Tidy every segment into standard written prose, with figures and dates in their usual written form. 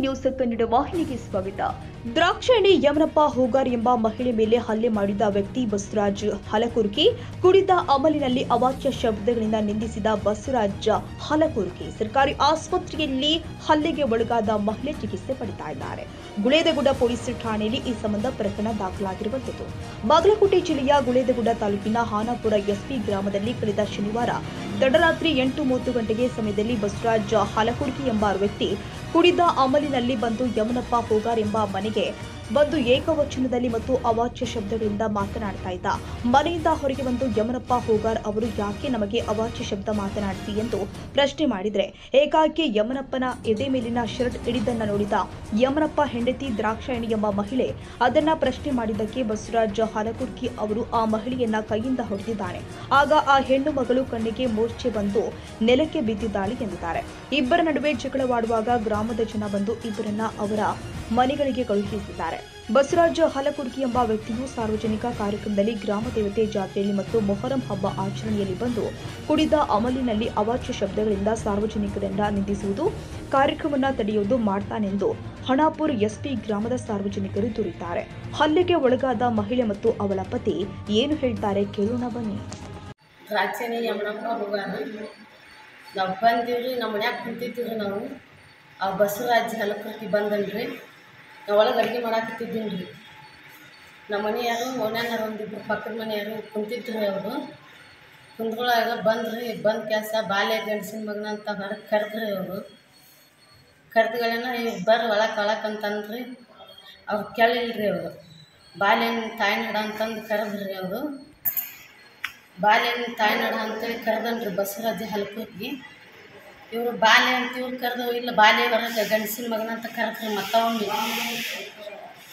News Kannada ವಾಹಿನಿಗೆ ಸ್ವಾಗತ. ದ್ರಾಕ್ಷಾಯಣಿ ಯಮನಪ್ಪ ಹೂಗಾರ್ ಎಂಬ ಮಹಿಳೆ ಮೇಲೆ ಹಲ್ಲೆ ಮಾಡಿದ ವ್ಯಕ್ತಿ ಬಸವರಾಜ್ ಹಲಕುರ್ಕಿ ಕುಡಿದ ಅಮಲಿನಲ್ಲಿ ಅವಾಚ್ಯ ಶಬ್ದಗಳಿಂದ ನಿಂದಿಸಿದ ಬಸವರಾಜ್ ಹಲಕುರ್ಕಿ ಸರ್ಕಾರಿ ಆಸ್ಪತ್ರೆಯಲ್ಲಿ ಹಲ್ಲೆಗೆ ಒಳಗಾದ ಮಹಿಳೆ ಚಿಕಿತ್ಸೆ ಪಡೆತಾ ಇದ್ದಾರೆ. ಗುಳೇದಗುಡ್ಡ ಪೊಲೀಸ್ ಠಾಣೆಯಲ್ಲಿ ಈ ಸಂಬಂಧ ಪ್ರಕರಣ ದಾಖಲಾಗಿರುವಂತದ್ದು. ಬಾಗಲಕೋಟೆ ಜಿಲ್ಲೆಯ ಗುಳೇದಗುಡ್ಡ ತಾಲೂಕಿನ ಹಾನಾಪುರ ಎಸ್ಪಿ ಗ್ರಾಮದಲ್ಲಿ ಕಳೆದ ಶನಿವಾರ ತಡರಾತ್ರಿ 8:30 ಗಂಟೆಗೆ ಸಮಯದಲ್ಲಿ ಬಸವರಾಜ್ ಹಲಕುರ್ಕಿ ಎಂಬ ವ್ಯಕ್ತಿ ಕುಡಿದ ಅಮಲಿನಲ್ಲಿ ಬಂದು ಯಮನಪ್ಪ ಹೂಗಾರ್ ಎಂಬ ಮನೆಗೆ ಬಂದು ಏಕವಚನದಲ್ಲಿ ಮತ್ತು ಅವಾಚ್ಯ ಶಬ್ದಗಳಿಂದ ಮಾತನಾಡ್ತಾ ಇದ್ದ. ಮನೆಯಿಂದ ಹೊರಗೆ ಬಂದು ಯಮನಪ್ಪ ಹೂಗಾರ್ ಅವರು ಯಾಕೆ ನಮಗೆ ಅವಾಚ್ಯ ಶಬ್ದ ಮಾತನಾಡಿಸಿ ಎಂದು ಪ್ರಶ್ನೆ ಮಾಡಿದ್ರೆ ಏಕಾಏಕಿ ಯಮನಪ್ಪನ ಎದೆ ಮೇಲಿನ ಶರ್ಟ್ ಹಿಡಿದನ್ನ ನೋಡಿದ ಯಮನಪ್ಪ ಹೆಂಡತಿ ದ್ರಾಕ್ಷಾಯಣಿ ಎಂಬ ಮಹಿಳೆ ಅದನ್ನ ಪ್ರಶ್ನೆ ಮಾಡಿದ್ದಕ್ಕೆ ಬಸವರಾಜ್ ಹಲಕುರ್ಕಿ ಅವರು ಆ ಮಹಿಳೆಯನ್ನ ಕೈಯಿಂದ ಹೊಡೆದಿದ್ದಾನೆ. ಆಗ ಆ ಹೆಣ್ಣು ಮಗಳು ಕಣ್ಣಿಗೆ ಮೂರ್ಛೆ ಬಂದು ನೆಲಕ್ಕೆ ಬಿದ್ದಿದ್ದಾಳೆ ಎಂದಿದ್ದಾರೆ. ಇಬ್ಬರ ನಡುವೆ ಜಗಳವಾಡುವಾಗ ಗ್ರಾಮದ ಜನ ಬಂದು ಇಬ್ಬರನ್ನ ಅವರ ಮನೆಗಳಿಗೆ ಕಳುಹಿಸಿದ್ದಾರೆ. ಬಸವರಾಜ್ ಹಲಕುರ್ಕಿ ಎಂಬ ವ್ಯಕ್ತಿಯು ಸಾರ್ವಜನಿಕ ಕಾರ್ಯಕ್ರಮದಲ್ಲಿ ಗ್ರಾಮ ದೇವತೆ ಜಾತ್ರೆಯಲ್ಲಿ ಮತ್ತು ಮೊಹರಂ ಹಬ್ಬ ಆಚರಣೆಯಲ್ಲಿ ಬಂದು ಕುಡಿದ ಅಮಲಿನಲ್ಲಿ ಅವಾಚ್ಯ ಶಬ್ದಗಳಿಂದ ಸಾರ್ವಜನಿಕರನ್ನ ನಿಂದಿಸುವುದು, ಕಾರ್ಯಕ್ರಮವನ್ನು ತಡೆಯುವುದು ಮಾಡ್ತಾನೆಂದು ಹಣಾಪುರ್ ಎಸ್ಪಿ ಗ್ರಾಮದ ಸಾರ್ವಜನಿಕರು ದೂರಿದ್ದಾರೆ. ಹಲ್ಲೆಗೆ ಒಳಗಾದ ಮಹಿಳೆ ಮತ್ತು ಅವಳ ಪತಿ ಏನು ಹೇಳ್ತಾರೆ ಕೇಳೋಣ ಬನ್ನಿ. ದ್ರಾಕ್ಷಾಯಣಿ ಯಮನಪ್ಪ ಹೂಗಾರ್ ನಾವು ಬಂದೀವ್ರಿ, ನಮ್ಮ ಮನ್ಯಾಗ ಕುಂತಿದ್ದೀವಿ. ನಾವು ಆ ಬಸವರಾಜ್ ಹಲಕುರ್ಕಿ ಬಂದನ್ರಿ. ನಾವು ಒಳಗೆ ಅಡುಗೆ ಮಾಡಾಕತ್ತಿದ್ದೀನಿ ರೀ. ನಮ್ಮ ಮನೆಯಾರು ಓಣ್ಯಾನಾರ ಒಂದಿಬ್ಬರು ಪಕ್ಕದ ಮನೆಯಾರು ಕುಂತಿದ್ರು. ಅವರು ಕುಂದ್ರೊಳಗ ಬಂದ್ರಿ. ಬಂದ ಕೆಲಸ ಬಾಲ್ಯ ಗಂಡಸಿನ ಮಗನ ಅಂತ ಹೊರಗೆ ಕರೆದ್ರಿ. ಅವರು ಕರೆದುಗಳನ್ನ ಬರ್ರಿ ಒಳಗೆ ಕಳಕಂತಂದ್ರಿ. ಅವ್ರು ಕೇಳಿಲ್ರಿ. ಅವರು ಬಾಲ್ಯನ ತಾಯಿನಡ ಅಂತಂದು ಕರೆದ್ರಿ. ಅವರು ಬಾಲ್ಯನ ತಾಯಿನಡ ಅಂತೇಳಿ ಕರೆದನ್ರಿ ಬಸವರಾಜ್ ಹಲಕುರ್ಕಿ. ಇವರು ಬಾಲ್ಯ ಅಂತ ಇವ್ರು ಕರೆದು ಇಲ್ಲ ಬಾಲ್ಯ ಹೊರಗೆ ಗಂಡಸಿನ ಮಗನ ಅಂತ ಕರೆದ್ರಿ. ಮತ್ತೊಂದು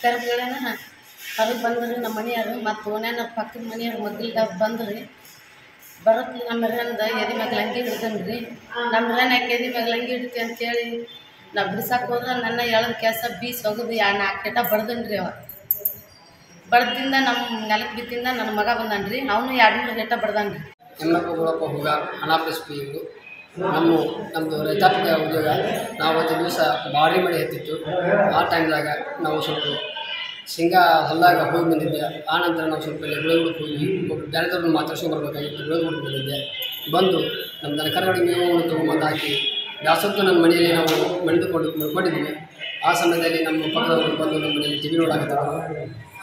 ಕರೆದುಗಳೇನ ಹೊರಗೆ ಬಂದ್ರಿ ನಮ್ಮ ಮನೆಯವರು. ಮತ್ತು ಓಣ್ಯಾನ ಪಕ್ಕದ ಮನೆಯವ್ರು ಮಗ್ಲಿಗೆ ಬಂದ್ರಿ. ಬರತ್ಲಿ ನಮ್ಮ ಮೆರನ್ದ ಎದೆ ಮ್ಯಾಗ ಲಂಗಿ ಹಿಡ್ದನ್ರಿ. ನಮ್ಮ ಮೆರನ್ ಯಾಕೆ ಎದೆ ಮ್ಯಾಗ ಲಂಗಿ ಹಿಡ್ತಿ ಅಂತೇಳಿ ನಾವು ಬಿಡ್ಸಕ್ಕೆ ಹೋದ್ರೆ ನನ್ನ ಎಳದ ಕೆಲಸ ಬೀಸ್ ಹೋಗೋದು 4 ಕೆಟ ಬಡ್ದನ್ರಿ. ಅವ ಬಡ್ದಿಂದ ನಮ್ಮ ನೆಲಕ್ಕೆ ಬಿದ್ದಿಂದ ನನ್ನ ಮಗ ಬಂದನ್ರಿ. ಅವನು 2-3 ಕೆಟ ಬಡ್ದನ್ರಿ. ಯಮನಪ್ಪ ಹೂಗಾರ್ ಹಣಾಪುರ ಎಸ್ ಪಿ ಇವರು ನಮ್ಮದು ರೈತಾಪಿಕ ಉದ್ಯೋಗ. ನಾವು ಒಂದು ದಿವಸ ಭಾರಿ ಮಳೆ ಹತ್ತಿತ್ತು. ಆ ಟೈಮ್ದಾಗ ನಾವು ಸ್ವಲ್ಪ ಶೇಂಗಾ ಹೊಲ್ದಾಗ ಹೋಗಿ ಬಂದಿದ್ದೆ. ಆ ನಂತರ ನಾವು ಸ್ವಲ್ಪ ಗುಳೇದಗುಡ್ಡಕ್ಕೆ ಹೋಗಿ ಬೇರೆದವ್ರನ್ನ ಮಾತಾಡ್ಸ್ಕೊಂಡು ಬರ್ಬೇಕಾಗಿತ್ತು. ಗುಳೇದಗುಡ್ಡಕ್ಕೆ ಬಂದಿದ್ದೆ. ಬಂದು ನಮ್ಮ ದನ ಕರುಗಳಿಗೆ ಮೇವನ್ನು ತೊಗೊಂಬಂದು ಹಾಕಿ ದಾಸತ್ತು ನನ್ನ ಮನೆಯಲ್ಲಿ ನಾವು ಮಡ್ಕೊಂಡಿದ್ವಿ. ಆ ಸಮಯದಲ್ಲಿ ನಮ್ಮ ಪಕ್ಕದವರು ಬಂದು ನಮ್ಮ ಮನೆಯಲ್ಲಿ ಟಿವಿ ನೋಡಾಕತ್ತಿದ್ರು.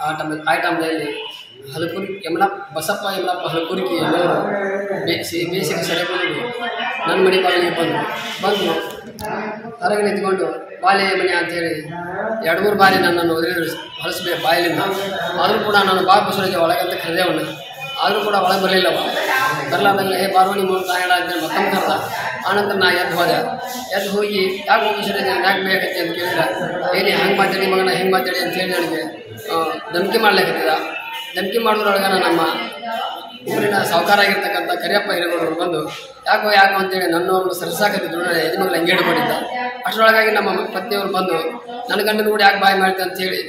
ಆ ಟೈಮ್ದಲ್ಲಿ ಬಸಪ್ಪ ಯಮನಪ್ಪ ಹಲಕುರ್ಕಿ ಎಲ್ಲರೂ ಬೇಸಿಗೆ ಸೆರೆಕೊಂಡು ನನ್ನ ಮನೆ ಬಾಗಿಲಿಗೆ ಬಂದು ಹೊರಗೆ ನಿಂತ್ಕೊಂಡು ಬಾಲ್ಯ ಮನೆ ಅಂತೇಳಿ 2-3 ಬಾರಿ ನನ್ನನ್ನು ಹೊಲಿಸ್ಬೇಕು ಬಾಯಲಿಂದ. ಆದರೂ ಕೂಡ ನಾನು ಬಸವರಾಜ್ ಒಳಗೆ ಅಂತ ಕರೆದೇವಣ್ಣ. ಆದರೂ ಕೂಡ ಒಳಗೆ ಬರಲಿಲ್ಲವ. ಬರಲಾರ್ದಂಗೆ ಬಾರೋ ನಿಮ್ಮ ತಾಯಣ ಅಂತೇಳಿ ಮತ್ತೊಮ್ಮೆ ಕರೆದ. ಆನಂತರ ನಾ ಎದ್ದು ಹೋಗಿ ಯಾಕೆ ಬಸವರಾಜ್ ಯಾಕೆ ಬೇಕಾಗತ್ತೆ ಅಂತ ಕೇಳಿದ್ರೆ ಏನೇ ಹಂಗೆ ಮಾತಾಡಿ ಮಗನ ಹಿಂಗೆ ಮಾತಾಡಿ ಅಂತೇಳಿ ನನಗೆ ಧಮಕಿ ಮಾಡ್ಲಿಕ್ಕಿದ್ದ. ಧಮಕಿ ಮಾಡಿದ್ರೊಳಗೆ ನಮ್ಮ ಊರಿನ ಸಾಹುಕಾರ ಆಗಿರ್ತಕ್ಕಂಥ ಕರಿಯಪ್ಪ ಹಿರೇಗೌಡರು ಬಂದು ಯಾಕೋ ಅಂತೇಳಿ ನನ್ನವ್ರನ್ನ ಸರಿಸಾಕತ್ತಿದ್ರು. ನಾನು ಎದೆ ಮಗಳು ಹಂಗೆ ಹಿಡ್ಕೊಂಡಿದ್ದ. ಅಷ್ಟರೊಳಗಾಗಿ ನಮ್ಮ ಪತ್ನಿಯವರು ಬಂದು ನನ್ನ ಗಂಡನ ಕೂಡ ಯಾಕೆ ಬಾಯಿ ಮಾಡ್ತೆ ಅಂತೇಳಿ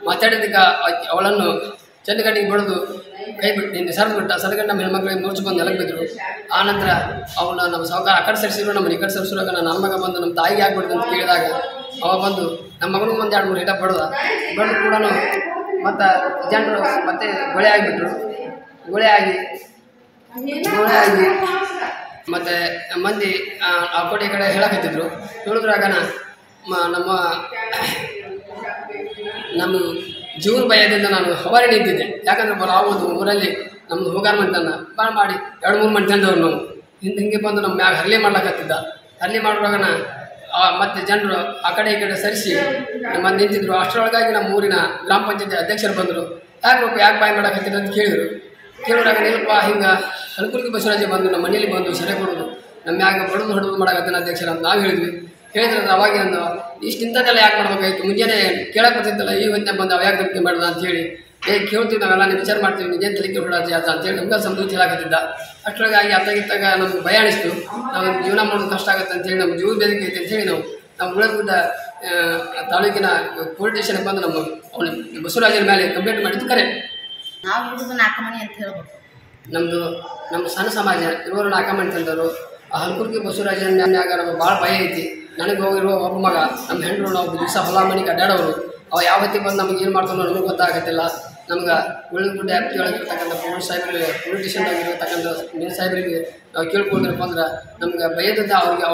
ಮಾತಾಡಿದ್ದಕ್ಕೆ ಅವಳನ್ನು ಚೆಂದಗಡ್ಡಿಗೆ ಬಡಿದು ಕೈ ಬಿಟ್ಟು ಸರಿದ್ಬಿಟ್ಟ. ಸರಿಗಂಡು ನಮ್ಮ ಹೆಣ್ಮಕ್ಳಿಗೆ ಮೂರ್ಚು ಬಂದು ನೆಲಕ್ಕೆ ಬಿದ್ದರು. ಆನಂತರ ಅವನ್ನ ನಮ್ಮ ಸಾಹುಕಾರ ಆ ಕಡೆ ಸರಿಸಿದ್ರು. ನಮ್ಮ ಈ ಕಡೆ ಸರಿಸಿರುವಾಗ ನನ್ನ ಮಗ ಬಂದು ನಮ್ಮ ತಾಯಿಗೆ ಹಾಕ್ಬಿಡ್ತು ಅಂತ ಕೇಳಿದಾಗ ಅವ ಬಂದು ನಮ್ಮ ಮಗನಿಗೆ ಒಂದು 2-3 ಹಿಟ ಬಡ್ದು ಕೂಡ ಮತ್ತು ಜನರು ಮತ್ತೆ ಗೊಳೆ ಆಗಿಬಿಟ್ರು. ಗೊಳೆ ಆಗಿ ಮತ್ತು ಮಂದಿ ಆ ಕಡೆ ಈ ಕಡೆ ಹೇಳಕತ್ತಿದ್ರು. ಹೇಳಿದ್ರಾಗ ನಮ್ಮ ಜೀವನ ಭಯದಿಂದ ನಾನು ಹೊರಗೆ ನಿಂತಿದ್ದೆ. ಯಾಕಂದ್ರೆ ಆ ಒಂದು ಊರಲ್ಲಿ ನಮ್ಮದು ಹೂಗಾರ್ ಮಂಟನ್ನ ಭಾಳ ಮಾಡಿ 2-3 ಮಂದಿ ತಂದವ್ರು ನಾವು ಹಿಂಗೆ ಬಂದು ನಮ್ಮ ಮ್ಯಾಗ ಹಲ್ಲೆ ಮಾಡ್ಲಕತ್ತಿದ್ದ. ಹಲ್ಲೆ ಮಾಡುವಾಗ ಮತ್ತು ಜನರು ಆ ಕಡೆ ಈ ಕಡೆ ಸರಿಸಿ ನಮ್ಮ ನಿಂತಿದ್ರು. ಅಷ್ಟರೊಳಗಾಗಿ ನಮ್ಮ ಊರಿನ ಗ್ರಾಮ ಪಂಚಾಯತಿ ಅಧ್ಯಕ್ಷರು ಬಂದರು. ಯಾಕೆ ಬಾಯಿ ಮಾಡಕತ್ತಿದ್ರು ಅಂತ ಕೇಳಿದ್ರಾಗ ನಿಲ್ಲಪ್ಪ ಹಿಂಗೆ ಹಲಕುರ್ಕಿ ಬಸವರಾಜ ಬಂದು ನಮ್ಮ ಮನೇಲಿ ಬಂದು ಸೆರೆ ಕೊಡೋದು ನಮ್ಮ ಮ್ಯಾಗ ಹೊಡೆದು ಮಾಡಕತ್ತಾನ ಅಧ್ಯಕ್ಷರ ಅಂತ ನಾವು ಹೇಳಿದ್ವಿ. ಹೇಳಿದ್ರೆ ಅವಾಗೆ ಒಂದು ಇಂಥದ್ದೆಲ್ಲ ಯಾಕೆ ಮಾಡ್ಬೇಕಾಗಿತ್ತು, ಮುಂಜಾನೆ ಕೇಳಕ್ಕೆ ಬರ್ತಿದ್ದಲ್ಲ ಈ ಹೊತ್ತಿನ ಬಂದು ಅವ ಯಾಕೆ ಧಮಕಿ ಮಾಡ್ದ ಅಂತೇಳಿ ಕೇಳ್ತೀವಿ. ನಾವೆಲ್ಲ ನೀವು ವಿಚಾರ ಮಾಡ್ತೀವಿ, ನಿಜೇನು ತಲೆಗೆ ಹೊಡಾಜಿ ಅಂತ ಅಂತೇಳಿ ನಮ್ಗೆ ಸಮೃದ್ಧಿ ಹೇಳಾಕತ್ತಿದ್ದ. ಅಷ್ಟರೊಳಗಾಗಿ ಅತ್ತಾಗಿತ್ತಾಗ ನಮ್ಗೆ ಭಯ ಅನಿಸ್ತು. ನಾವು ಜೀವನ ಮಾಡೋದು ಕಷ್ಟ ಆಗುತ್ತೆ ಅಂತೇಳಿ ನಮ್ಮ ಜೀವನ ಬೇದಿಕೆ ಐತೆ ಅಂತೇಳಿ ನಾವು ಗುಳೇದಗುಡ್ಡ ತಾಲೂಕಿನ ಪೊಲೀಸ್ ಸ್ಟೇಷನ್ಗೆ ಬಂದು ಅವನು ಬಸವರಾಜನ ಮೇಲೆ ಕಂಪ್ಲೇಂಟ್ ಮಾಡಿದ್ದು ಕರೆ. ನಾವು ಹಿಡಿದು 4 ಮನೆ ಅಂತ ಹೇಳ್ಬೇಕು. ನಮ್ಮ ಸಣ್ಣ ಸಮಾಜ ಇವರು 4 ಮಂದಿ ತಂದವರು. ಆ ಹಲಕುರ್ಕಿ ಬಸವರಾಜನ ಮ್ಯಾಗ ನಮಗೆ ಭಾಳ ಭಯ ಐತಿ. ನನಗೆ ಹೋಗಿರುವ ಒಬ್ಬ ಮಗ ನಮ್ಮ ಹೆಣ್ಣು ನಾವು ದಿವಸ ಹೊಲ ಮನೆಗೆ ಅಡ್ಡಾಡೋರು ಅವ ಯಾವ ಹೊತ್ತಿಗೆ ಬಂದು ನಮಗೆ ಏನು ಮಾಡ್ತಾನೋ ನಮಗೆ ಗೊತ್ತಾಗತ್ತಿಲ್ಲ. ನಮ್ಗೆ ಉಳಿಗುಡ್ಡೆ ವ್ಯಾಪ್ತಿ ಒಳಗಿರ್ತಕ್ಕಂಥ ಪೊಲೀಸ್ ಸಾಹೇಬರಿಗೆ ಪೊಲೀಸ್ ಸ್ಟೇಷನ್ದಾಗಿರ್ತಕ್ಕಂಥ ಮೀನ್ ಸಾಹೇಬರಿಗೆ ನಾವು ಕೇಳ್ಕೊಳ್ತಿರಪ್ಪ ಅಂದ್ರೆ ನಮ್ಗೆ ಭಯದಿಂದ ಅವ್ರಿಗೆ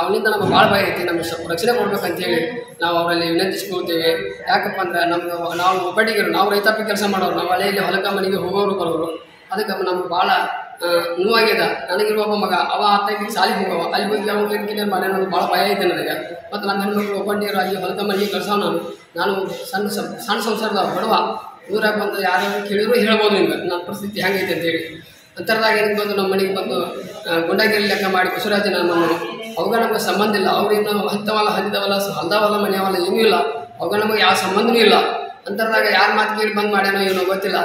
ಅವನಿಂದ ನಮ್ಗೆ ಭಾಳ ಭಯ ಐತಿ, ನಮ್ಗೆ ರಕ್ಷಣೆ ಕೊಡ್ಬೇಕಂತೇಳಿ ನಾವು ಅವರಲ್ಲಿ ವಿನಂತಿಸ್ಕೊಳ್ತೇವೆ. ಯಾಕಪ್ಪ ಅಂದ್ರೆ ನಮ್ಗೆ ನಾವು ಒಬ್ಬಟ್ಟಿಗರು, ನಾವು ರೈತಾಪಿ ಕೆಲಸ ಮಾಡೋರು, ನಾವು ಹಳೆಯಲ್ಲಿ ಹೊಲಕ ಮನೆಗೆ ಹೋಗೋರು ಬರೋರು, ಅದಕ್ಕೆ ನಮ್ಗೆ ಭಾಳ ನೋವಾಗ್ಯದ. ನನಗಿರುವ ಒಬ್ಬ ಮಗ ಅವ 10ಕ್ಕೆ ಶಾಲೆಗೆ ಹೋಗವ, ಅಲ್ಲಿ ಹೋಗಿ ಅವ್ನು ಏನ್ಕಿನ ಮಾಡಿ ನನಗೆ ಭಾಳ ಭಯ ಐತೆ ನನಗೆ. ಮತ್ತು ನಮ್ಮ ಹೆಣ್ಮಕ್ಳು ಒಬ್ಬಂಡಿಯರು ಅಲ್ಲಿ ಹೊಲಕ ಮನೆಗೆ ಕಳ್ಸೋ ನಾನು ಸಣ್ಣ ಸಂಸಾರದ ಬಡವ, ಊರಾಗ ಬಂದು ಯಾರು ಕೇಳಿದ್ರು ಹೇಳ್ಬೋದು ನಿಮ್ಗೆ ನನ್ನ ಪರಿಸ್ಥಿತಿ ಹೆಂಗೈತೆ ಅಂತೇಳಿ. ಅಂತರದಾಗ ಏನಕ್ಕೆ ಬಂದು ನಮ್ಮ ಮನೆಗೆ ಬಂದು ಗುಂಡಾಗಿರಿ ಲೆಕ್ಕ ಮಾಡಿ ಬಸವರಾಜ ನಮ್ಮನ್ನು ಅವಾಗ ನಮಗೆ ಸಂಬಂಧ ಇಲ್ಲ, ಅವ್ರೇನು ಹತ್ತವಲ್ಲ ಹಂದಿದವಲ್ಲ ಹೊಲ್ದವಲ್ಲ ಮನೆಯವಲ್ಲ ಏನೂ ಇಲ್ಲ, ಅವಾಗ ನಮಗೆ ಯಾವ ಸಂಬಂಧನೂ ಇಲ್ಲ. ಅಂತರದಾಗ ಯಾರು ಮಾತು ಕೇಳಿ ಬಂದು ಮಾಡ್ಯಾನೋ ಏನೋ ಗೊತ್ತಿಲ್ಲ.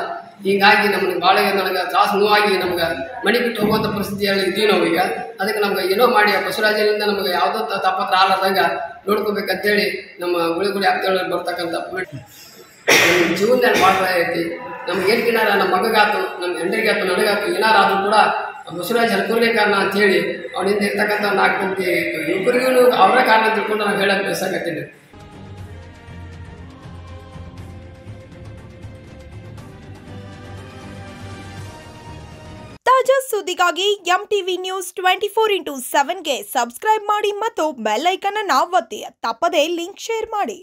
ಹೀಗಾಗಿ ನಮಗೆ ಭಾಳ ನನಗೆ ತ್ರಾಸು ನೋವಾಗಿ ನಮ್ಗೆ ಮನೆ ಬಿಟ್ಟು ಹೋಗುವಂಥ ಪರಿಸ್ಥಿತಿಯಲ್ಲಿ ಇದ್ದೀವಿ ನಾವು ಈಗ. ಅದಕ್ಕೆ ನಮ್ಗೆ ಏನೋ ಮಾಡಿ ಬಸವರಾಜನಿಂದ ನಮಗೆ ಯಾವುದೋ ತಾಪತ್ರ ಆಲಾರ್ದಂಗೆ ನೋಡ್ಕೋಬೇಕಂತೇಳಿ ನಮ್ಮ ಗುಳಿ ಆಗ್ತೇಳಿ ಬರ್ತಕ್ಕಂಥ ಜೀವನದಾಗ ಭಾಳ ಭಯ ಐತಿ. ನಮ್ಗೆ ಏನ್ಕಿನಾರ ನಮ್ಮ ಮಗಗಾತು, ನಮ್ಮ ಹೆಂಡರಿಗಾತು, ನನಗಾತು ಏನಾರಾದರೂ ಕೂಡ ಬಸವರಾಜ್ ಹಲ್ಕೂರ್ನೇ ಕಾರಣ ಅಂತೇಳಿ ಅವನಿಂದ ಇರ್ತಕ್ಕಂಥ 4 ಮಂದಿ ಯುವಕರಿಗೂ ಅವರ ಕಾರಣ ತಿಳ್ಕೊಂಡು ನಾವು ಹೇಳಕ್ಕೆ ಬಯಸಾಕತ್ತೀನಿ. ತಾಜಾ ಸುದ್ದಿಗಾಗಿ MTV ನ್ಯೂಸ್ 24/7ಗೆ ಸಬ್ಸ್ಕ್ರೈಬ್ ಮಾಡಿ ಮತ್ತು ಬೆಲ್ ಐಕಾನ್ ಅನ್ನು ಒತ್ತಿ. ತಪ್ಪದೇ ಲಿಂಕ್ ಶೇರ್ ಮಾಡಿ.